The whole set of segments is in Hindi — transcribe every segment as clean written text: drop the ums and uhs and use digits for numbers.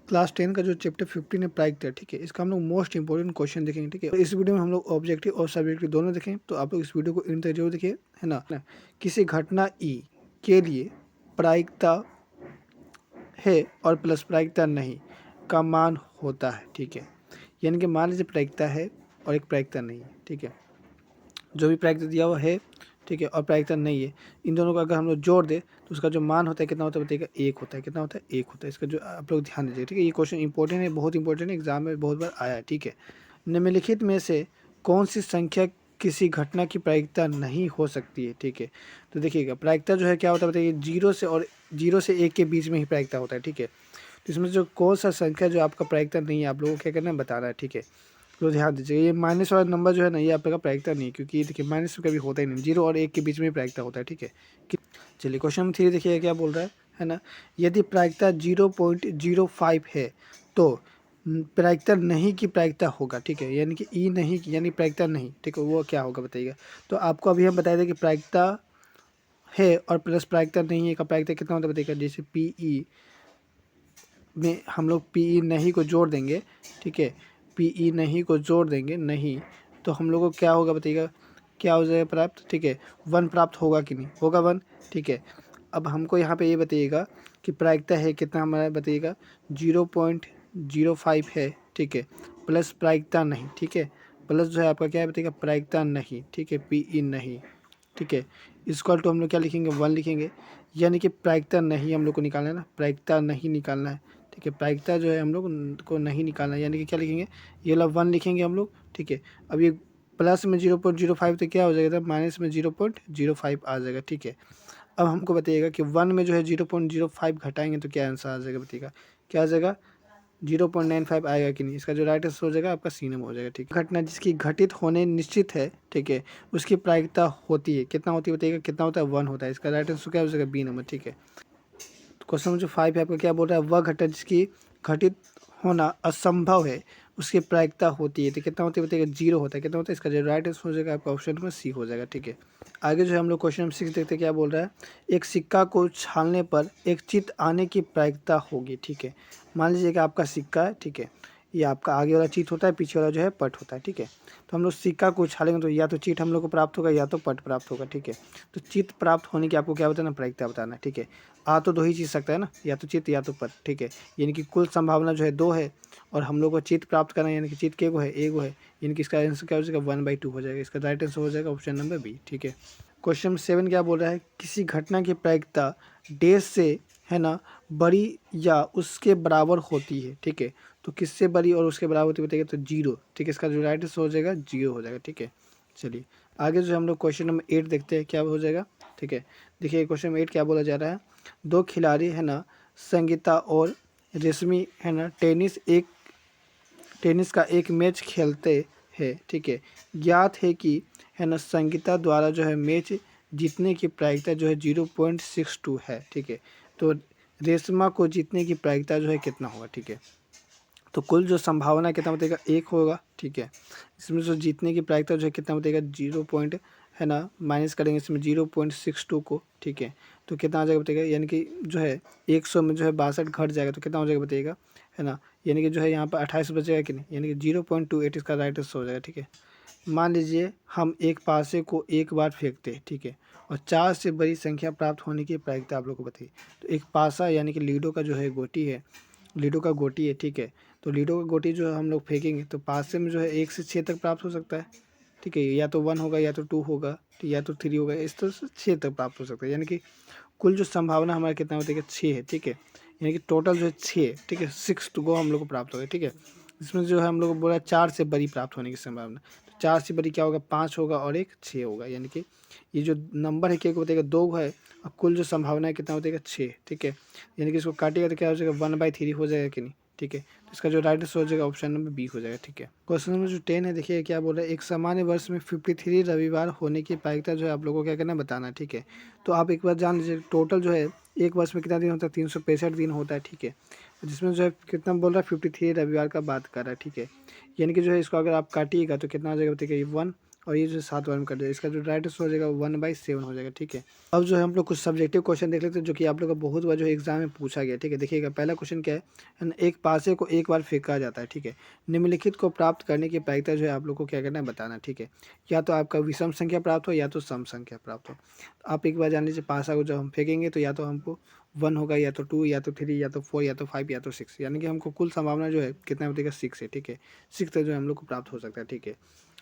क्लास 10 का जो चैप्टर 15 है प्रायिकता, ठीक है, इसका हम लोग मोस्ट इंपॉर्टेंट क्वेश्चन देखेंगे, ठीक है। तो इस वीडियो में हम लोग ऑब्जेक्टिव और सब्जेक्टिव दोनों देखें, तो आप लोग इस वीडियो को इन तक जरूर देखिए, है ना। किसी घटना ई के लिए प्रायिकता है और प्लस प्रायिकता नहीं का मान होता है, ठीक है। यानी कि मान लीजिए प्रायिकता है और एक प्रायिकता नहीं है, ठीक है। जो भी प्रायिकता दिया हुआ है, ठीक है, और प्रायिकता नहीं है, इन दोनों को अगर हम लोग जोड़ दे तो उसका जो मान होता है कितना होता है बताइएगा, एक होता है। कितना होता है? एक होता है। इसका जो आप लोग ध्यान दीजिए, ठीक है। ये क्वेश्चन इंपॉर्टेंट है, बहुत इंपॉर्टेंट है, एग्जाम में बहुत बार आया है, ठीक है। निम्नलिखित में से कौन सी संख्या किसी घटना की प्रायिकता नहीं हो सकती है, ठीक है। तो देखिएगा प्रायिकता जो है क्या होता है बताइए, जीरो से एक के बीच में ही प्रायिकता होता है, ठीक है। तो इसमें जो कौन सा संख्या जो आपका प्रायिकता नहीं है, आप लोगों को क्या करना है, बताना है, ठीक है। तो ध्यान दीजिए, ये माइनस वाला नंबर जो है ना, ये आपका प्रायिकता नहीं है, क्योंकि देखिए माइनस कभी होता ही नहीं, 0 और 1 के बीच में प्रायिकता होता है, ठीक है। चलिए क्वेश्चन नंबर 3 देखिए क्या बोल रहा है ना। यदि प्रायिकता 0.05 है तो प्रायिकता नहीं की प्रायिकता होगा, ठीक है। यानी कि ई नहीं की यानी प्रायिकता नहीं, ठीक है, वो क्या होगा बताइएगा। तो आपको अभी हम बताए थे कि प्रायिकता है और प्लस प्रायिकता नहीं है का प्रायिकता कितना होता है बताइएगा। जैसे पी ई में हम लोग पी ई नहीं को जोड़ देंगे, ठीक है, पी ई नहीं को जोड़ देंगे नहीं, तो हम लोग को क्या होगा बताइएगा, क्या हो जाएगा प्राप्त, ठीक है। 1 प्राप्त होगा कि नहीं होगा, 1, ठीक है। अब हमको यहाँ पे ये बताइएगा कि प्रायिकता है कितना हमारा बताइएगा, 0.05 है, ठीक है, प्लस प्रायिकता नहीं, ठीक है। प्लस जो है आपका क्या है बताइएगा, प्रायिकता नहीं, ठीक है, पी ई नहीं, ठीक है। इक्वल टू हम लोग क्या लिखेंगे, 1 लिखेंगे। यानी कि प्रायिकता नहीं हम लोग को निकालना है ना, प्रायिकता नहीं निकालना है, ठीक है। प्रायिकता जो है हम लोग को नहीं निकालना है, यानी कि क्या लिखेंगे, ये वाला 1 लिखेंगे हम लोग, ठीक है। अब ये प्लस में 0.05 तो क्या हो जाएगा, माइनस में 0.05 आ जाएगा, ठीक है। अब हमको बताइएगा कि 1 में जो है 0.05 घटाएंगे तो क्या आंसर आ जाएगा बताइएगा, क्या आ जाएगा, 0.95 आएगा कि नहीं। इसका जो राइट आंसर हो जाएगा आपका सी नंबर हो जाएगा, ठीक है। घटना जिसकी घटित होने निश्चित है, ठीक है, उसकी प्रायिकता होती है, कितना होती है बताइएगा, कितना होता है, 1 होता है। इसका राइट आंसर क्या हो जाएगा, बी नंबर, ठीक है। क्वेश्चन नंबर जो 5 है आपका क्या बोल रहा है, वह घटना जिसकी घटित होना असंभव है उसकी प्रायिकता होती है, तो कितना होती है बताइएगा, 0 होता है। कितना होता है, इसका जो राइट आंसर हो जाएगा आपका ऑप्शन नंबर सी हो जाएगा, ठीक है। आगे जो है हम लोग क्वेश्चन नंबर 6 देखते हैं क्या बोल रहा है। एक सिक्का को उछालने पर एक चित्त आने की प्रायिकता होगी, ठीक है। मान लीजिए कि आपका सिक्का है, ठीक है, ये आपका आगे वाला चित्त होता है, पीछे वाला जो है पट होता है, ठीक है। तो हम लोग सिक्का को उछालेंगे तो या तो चित्त हम लोग को प्राप्त होगा या तो पट प्राप्त होगा, ठीक है। तो चित्त प्राप्त होने की आपको क्या बताना, प्रायिकता बताना है, ठीक है। आ तो दो ही चीज़ सकता है ना, या तो चित्त या तो पट, ठीक है। यानी कि कुल संभावना जो है 2 है और हम लोग को चित्त प्राप्त करना है, यानी कि चित्त के को है, एगो है, यानी कि इसका आंसर क्या हो जाएगा, 1/2 हो जाएगा। इसका राइट आंसर हो जाएगा ऑप्शन नंबर बी, ठीक है। क्वेश्चन नंबर 7 क्या बोल रहा है, किसी घटना की प्रायिकता डैश से, है ना, बड़ी या उसके बराबर होती है, ठीक है। तो किससे बड़ी और उसके बराबर होती है बताइएगा, तो 0, ठीक है। इसका जो राइट आंसर हो जाएगा 0 हो जाएगा, ठीक है। चलिए आगे जो हम लोग क्वेश्चन नंबर 8 देखते हैं क्या हो जाएगा, ठीक है। देखिए क्वेश्चन नंबर 8 क्या बोला जा रहा है, दो खिलाड़ी, है ना, संगीता और रेशमी, है ना, टेनिस का एक मैच खेलते हैं, ठीक है। ज्ञात है कि, है ना, संगीता द्वारा जो है मैच जीतने की प्रायिकता जो है 0.62 है, ठीक है। तो रेशमा को जीतने की प्रायिकता जो है कितना होगा, ठीक है। तो कुल जो संभावना कितना बताएगा, 1 होगा, ठीक है। इसमें जो जीतने की प्रायिकता जो है कितना बताएगा, 0 पॉइंट, है ना, माइनस करेंगे इसमें 0.62 को, ठीक है। तो कितना आ जाएगा बताइएगा, यानी कि जो है 100 में जो है 62 घट जाएगा तो कितना हो जाएगा बताइएगा, है ना। यानी कि जो है यहाँ पर 28 बचेगा कि नहीं, यानी कि 0.28 इसका राइट आंसर हो जाएगा, ठीक है। मान लीजिए हम एक पासे को एक बार फेंकते हैं, ठीक है, और 4 से बड़ी संख्या प्राप्त होने की प्रायिकता आप लोग को बताइए। तो एक पासा यानी कि लीडो का जो है गोटी है, लीडो का गोटी है, ठीक है। तो लीडो का गोटी जो है हम लोग फेंकेंगे तो पासे में जो है 1 से 6 तक प्राप्त हो सकता है, ठीक है। या तो 1 होगा या तो 2 होगा, तो या तो 3 होगा, इस तरह से 6 तक प्राप्त हो सकता है। यानी कि कुल जो संभावना हमारा कितना होता है, 6 है, ठीक है। यानी कि टोटल जो है 6, ठीक है, 6 टू गो हम लोग को प्राप्त होगा, ठीक है। इसमें जो है हम लोग को बोला 4 से बड़ी प्राप्त होने की संभावना, तो 4 से बड़ी क्या होगा, 5 होगा और एक 6 होगा। यानी कि ये जो नंबर है क्या को बताएगा, 2 है, और कुल जो संभावना है कितना बताएगा, 6, ठीक है। यानी कि इसको काटिएगा तो क्या हो जाएगा, 1/3 हो जाएगा कि नहीं, ठीक है। तो इसका जो राइट आंसर हो जाएगा ऑप्शन नंबर बी हो जाएगा, ठीक है। क्वेश्चन नंबर जो 10 है देखिए क्या बोल रहा है, एक सामान्य वर्ष में 53 रविवार होने की प्रायिकता जो है आप लोगों को क्या करना है, बताना है, ठीक है। तो आप एक बार जान लीजिए टोटल जो है एक वर्ष में कितना दिन होता है, 365 दिन होता है, ठीक है। जिसमें जो है कितना बोल रहा है, 53 रविवार का बात कर रहा है, ठीक है। यानी कि जो है इसको अगर आप काटिएगा तो कितना आ जाएगा बताइए, 1 और ये जो 7 बार में कट जाएगा, इसका जो राइट आंसर हो जाएगा 1/7 हो जाएगा। ठीक है, अब जो है हम लोग कुछ सब्जेक्टिव क्वेश्चन देख लेते हैं जो कि आप लोग का बहुत बार जो एग्जाम में पूछा गया। ठीक है, देखिएगा पहला क्वेश्चन क्या है ना, एक पासे को एक बार फेंका जाता है। ठीक है, निम्नलिखित को प्राप्त करने की प्रायिकता जो है आप लोग को क्या करना है बताना। ठीक है, या तो आपका विषम संख्या प्राप्त हो या तो सम संख्या प्राप्त हो। आप एक बार जान लीजिए, पासा को जब हम फेंकेंगे तो या तो हमको 1 होगा, या तो 2, या तो 3, या तो 4, या तो 5, या तो 6, यानी कि हमको कुल संभावना जो है कितना बताएगा 6 है। ठीक है, 6 तक जो है हम लोग को प्राप्त हो सकता है। ठीक है,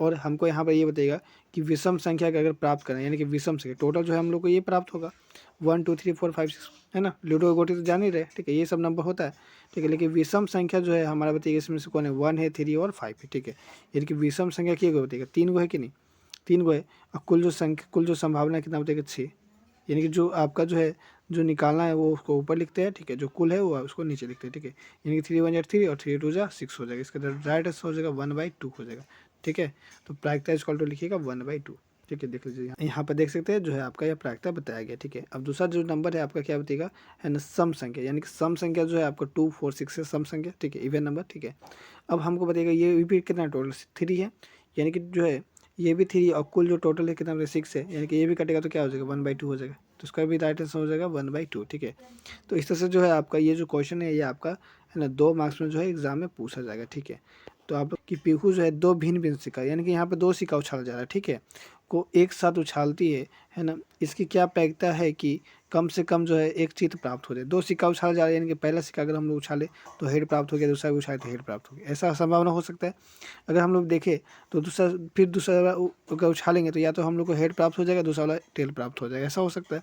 और हमको यहाँ पर ये बताएगा कि विषम संख्या का अगर प्राप्त करें, यानी कि विषम संख्या टोटल जो है हम लोग को ये प्राप्त होगा 1 2 3 4 5 6, है ना। लूडो गोटी तो जान ही रहे। ठीक है, ये सब नंबर होता है। ठीक है, लेकिन विषम संख्या जो है हमारा बताइएगा इसमें से कौन है, 1 है, 3 और 5 है। ठीक है, यानी कि विषम संख्या की बताइएगा 3 गो है कि नहीं, 3 गो है। और कुल जो संभावना कितना बताएगा 6, यानी कि जो आपका जो है जो निकालना है वो उसको ऊपर लिखते हैं। ठीक है, जो कुल है वो उसको नीचे लिखते हैं। ठीक है, यानी कि 3 1 3 और 3 2 6 हो जाएगा। इसका राइट आंसर हो जाएगा 1/2 हो जाएगा। ठीक है, तो प्रायिकता इक्वल टू लिखिएगा 1/2। ठीक है, देख लीजिए यहाँ पर देख सकते हैं जो है आपका यह प्रायिकता बताया गया। ठीक है, अब दूसरा जो नंबर है आपका क्या बताएगा, है ना, सम संख्या, यानी कि सम संख्या जो है आपका 2 4 6 है सम संख्या। ठीक है, इवन नंबर। ठीक है, अब हमको बताइएगा ये भी कितना टोटल 3 है, यानी कि जो है ये भी 3 और कुल जो टोटल है कितना 6 है, यानी कि ये भी कटेगा तो क्या हो जाएगा 1/2 हो जाएगा। तो इसका भी राइट आंसर हो जाएगा 1/2। ठीक है, तो इस तरह से जो है आपका ये जो क्वेश्चन है ये आपका है ना 2 मार्क्स में जो है एग्जाम में पूछा जाएगा। ठीक है, तो आप लोग की पीहू जो है 2 भिन्न भिन्न सिक्का, यानी कि यहाँ पे 2 सिक्का उछाला जा रहा है। ठीक है, को एक साथ उछालती है ना, इसकी क्या प्रायिकता है कि कम से कम जो है एक चित्त प्राप्त हो जाए। 2 सिक्का उछाला जा रहा है, यानी कि पहला सिक्का अगर हम लोग उछाले तो हेड प्राप्त हो गया, दूसरा भी उछाले तो हेड प्राप्त हो गया, ऐसा संभावना हो सकता है। अगर हम लोग देखें तो दूसरा अगर उछालेंगे तो या तो हम लोग को हेड प्राप्त हो जाएगा, दूसरा वाला टेल प्राप्त हो जाएगा, ऐसा हो सकता है।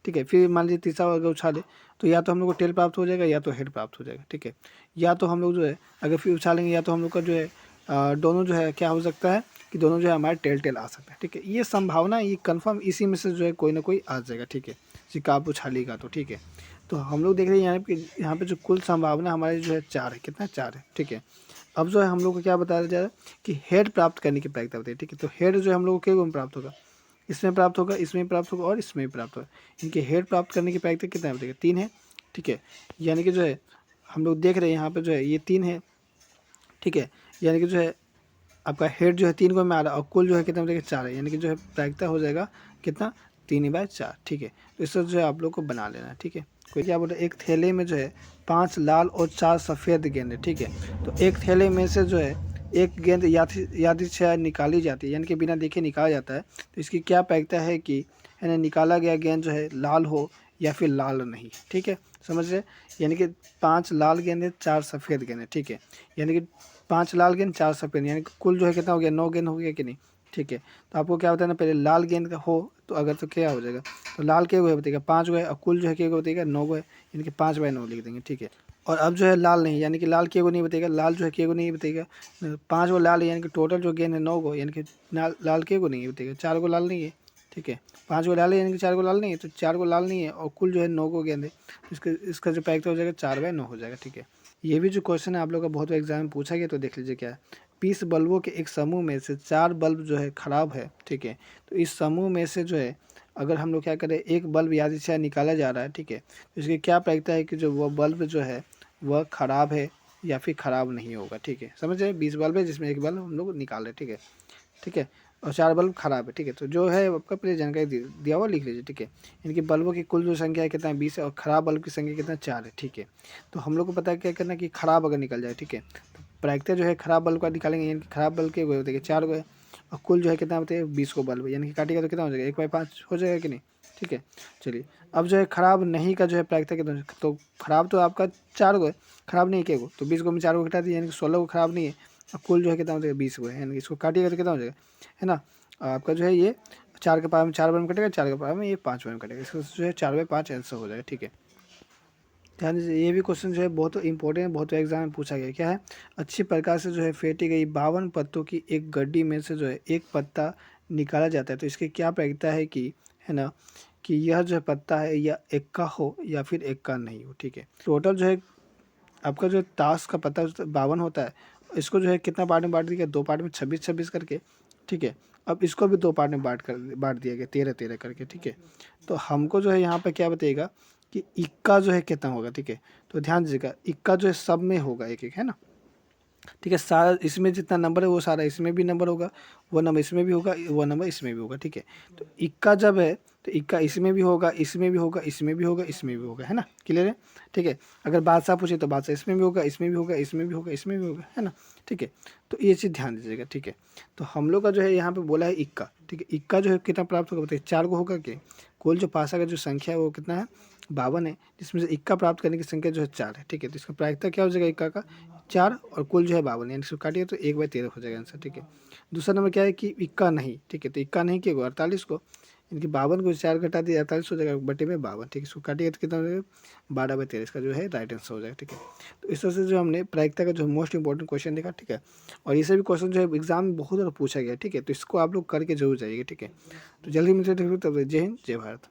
ठीक है, फिर मान लीजिए तीसरा अगर उछाले तो या तो हम लोग को टेल प्राप्त हो जाएगा या तो हेड प्राप्त हो जाएगा। ठीक है, या तो हम लोग जो है अगर फिर उछालेंगे या तो हम लोग का जो है दोनों जो है क्या हो सकता है कि दोनों जो है हमारे टेल आ सकता है। ठीक है, ये संभावना ये कंफर्म इसी में से जो है कोई ना कोई आ जाएगा। ठीक है, सिक्का आप उछालेगा तो। ठीक है, तो हम लोग देख रहे हैं यहाँ पे जो कुल संभावना हमारी जो है 4 है, कितना 4 है। ठीक है, अब जो है हम लोग को क्या बताया जा रहा है कि हेड प्राप्त करने की प्रायिकता बताइए। ठीक है, तो हेड जो है हम लोग को क्या प्राप्त होगा, इसमें प्राप्त होगा, इसमें प्राप्त होगा और इसमें भी प्राप्त होगा। इनके हेड प्राप्त करने की प्रायिकता कितना है बताइए, 3 है। ठीक है, यानी कि जो है हम लोग देख रहे हैं यहाँ पे जो है ये 3 है। ठीक है, यानी कि जो है आपका हेड जो है 3 को में आ रहा है और कुल जो है कितना बताइए 4 है, यानी कि जो है प्रायिकता हो जाएगा कितना 3/4। ठीक है, तो इससे जो है आप लोग को बना लेना है। ठीक है, कोई क्या बोल रहे हैं, एक थैले में जो है 5 लाल और 4 सफ़ेद गेंद है। ठीक है, तो एक थैले में से जो है एक गेंद यादृच्छिक निकाली जाती है, यानी कि बिना देखे निकाला जाता है। तो इसकी क्या प्रायिकता है कि है ना निकाला गया गेंद जो है लाल हो या फिर लाल नहीं। ठीक है, समझ रहे, यानी कि 5 लाल गेंद है, 4 सफ़ेद गेंद है। ठीक है, यानी कि 5 लाल गेंद 4 सफ़ेद, यानी कि कुल जो है कितना हो गया 9 गेंद हो गया कि नहीं। ठीक है, तो आपको क्या बताना पहले लाल गेंद का हो तो अगर तो क्या हो जाएगा, तो लाल के गो है बताइएगा 5 गो है और कुल जो है क्या गो बताइएगा 9 गो है, यानी कि 5/9 लिख देंगे। ठीक है, और अब जो है लाल नहीं, यानी कि लाल के गो नहीं बताइएगा, लाल जो है के गो नहीं बताइएगा, 5 गो लाल है, यानी कि टोटल जो गेंद है 9 गो, यानी कि लाल के गो नहीं है बताइएगा, 4 गो लाल नहीं है। ठीक है, 5 गो लाल है यानी कि 4 गो लाल नहीं है, तो 4 गो लाल नहीं है और कुल जो है 9 गो गेंद है, इसका जो प्रायिकता हो जाएगा 4/9 हो जाएगा। ठीक है, ये भी जो क्वेश्चन है आप लोग का बहुत एग्जाम में पूछा गया, तो देख लीजिए क्या है, 20 बल्बों के एक समूह में से 4 बल्ब जो है ख़राब है। ठीक है, तो इस समूह में से जो है अगर हम लोग क्या करें एक बल्ब यादृच्छिक निकाला जा रहा है। ठीक है, तो इसकी क्या प्रायिकता है कि जो वह बल्ब जो है वह ख़राब है या फिर ख़राब नहीं होगा। ठीक है, समझ रहे, 20 बल्ब है जिसमें एक बल्ब हम लोग निकाल रहे हैं। ठीक है, ठीक है, और 4 बल्ब खराब है। ठीक है, तो जो है आपका पहले जानकारी दिया हुआ लिख लीजिए। ठीक है, इनके बल्बों की कुल जो संख्या है कितना है 20 है और ख़राब बल्ब की संख्या कितना 4 है। ठीक है, तो हम लोग को पता है क्या करना कि ख़राब अगर निकल जाए। ठीक है, तो प्रायिकता जो है ख़राब बल्ब का निकालेंगे, यानी कि ख़राब बल्ब के देखिए 4 गो है और कुल जो है कितना बताइए 20 को बल्ब है, यानी कि काटिएगा तो कितना हो जाएगा 1/5 हो जाएगा कि नहीं। ठीक है, चलिए अब जो है ख़राब नहीं का जो है प्रायिकता कितना, तो ख़राब तो आपका 4 गो है, ख़राब नहीं क्या गो, तो 20 गो में 4 गो घटा दिए, यानी कि 16 गो ख़राब नहीं है और कुल जो है कितना हो जाएगा 20 गो है, यानी कि इसको काटिएगा तो कितना हो जाएगा, है ना। आपका जो है ये 4 के पावर में 4 बार में कटेगा, 4 के पावर में ये 5 बार में कटेगा, इसका जो है 4/5 आंसर हो जाएगा। ठीक है, ध्यान दीजिए ये भी क्वेश्चन जो है बहुत इंपॉर्टेंट, बहुत एग्जाम में पूछा गया। क्या है, अच्छी प्रकार से जो है फेंटी गई 52 पत्तों की एक गड्डी में से जो है एक पत्ता निकाला जाता है, तो इसकी क्या प्रायिकता है कि है ना कि यह जो है पत्ता है या इक्का हो या फिर इक्का नहीं हो। ठीक है, टोटल जो है आपका जो ताश का पत्ता 52 होता है, इसको जो है कितना पार्ट में बांट दिया गया, 2 पार्ट में 26-26 करके। ठीक है, अब इसको भी 2 पार्ट में बांट दिया गया 13-13 करके। ठीक है, तो हमको जो है यहाँ पे क्या बताइएगा कि इक्का जो है कितना होगा। ठीक है, तो ध्यान दीजिएगा इक्का जो है सब में होगा एक एक, है ना, ठीक है। सारा इसमें जितना नंबर है वो सारा इसमें भी नंबर होगा, वो नंबर इसमें भी होगा, वो नंबर इसमें भी होगा। ठीक है, तो इक्का जब है तो इक्का इसमें भी होगा, इसमें भी होगा, इसमें भी होगा, इसमें भी होगा, है ना, क्लियर है। ठीक है, अगर बादशाह पूछे तो बादशाह इसमें भी होगा, इसमें भी होगा, इसमें भी होगा, इसमें भी होगा, है ना। ठीक है, तो ये चीज़ ध्यान दीजिएगा। ठीक है, तो हम लोग का जो है यहाँ पे बोला है इक्का। ठीक है, इक्का जो है कितना प्राप्त होगा बताइए, 4 को होगा कि कुल जो पासा का जो संख्या है वो कितना है, 52 है, जिसमें से इक्का प्राप्त करने की संख्या जो है 4 है। ठीक है, तो इसका प्रायिकता क्या हो जाएगा इक्का का, 4 और कुल जो है 52, यानी इसको काटिए तो 1/13 हो जाएगा आंसर। ठीक है, दूसरा नंबर क्या है कि इक्का नहीं। ठीक है, तो इक्का नहीं किया 48 को, इनकी 52 को 4 घटा दिया 48 हो जाएगा बटे में 52। ठीक है, इसको काटिए तो कितना हो जाएगा 12/13, इसका जो है राइट आंसर हो जाएगा। ठीक है, तो इस तरह से जो हमने प्रायिकता का जो मोस्ट इंपॉर्टेंट क्वेश्चन देखा। ठीक है, और ये सभी क्वेश्चन जो है एग्जाम में बहुत ज़्यादा पूछा गया। ठीक है, तो इसको आप लोग करके जरूर जाइएगा। ठीक है, तो जल्दी मिलते हैं, तब तक जय हिंद जय भारत।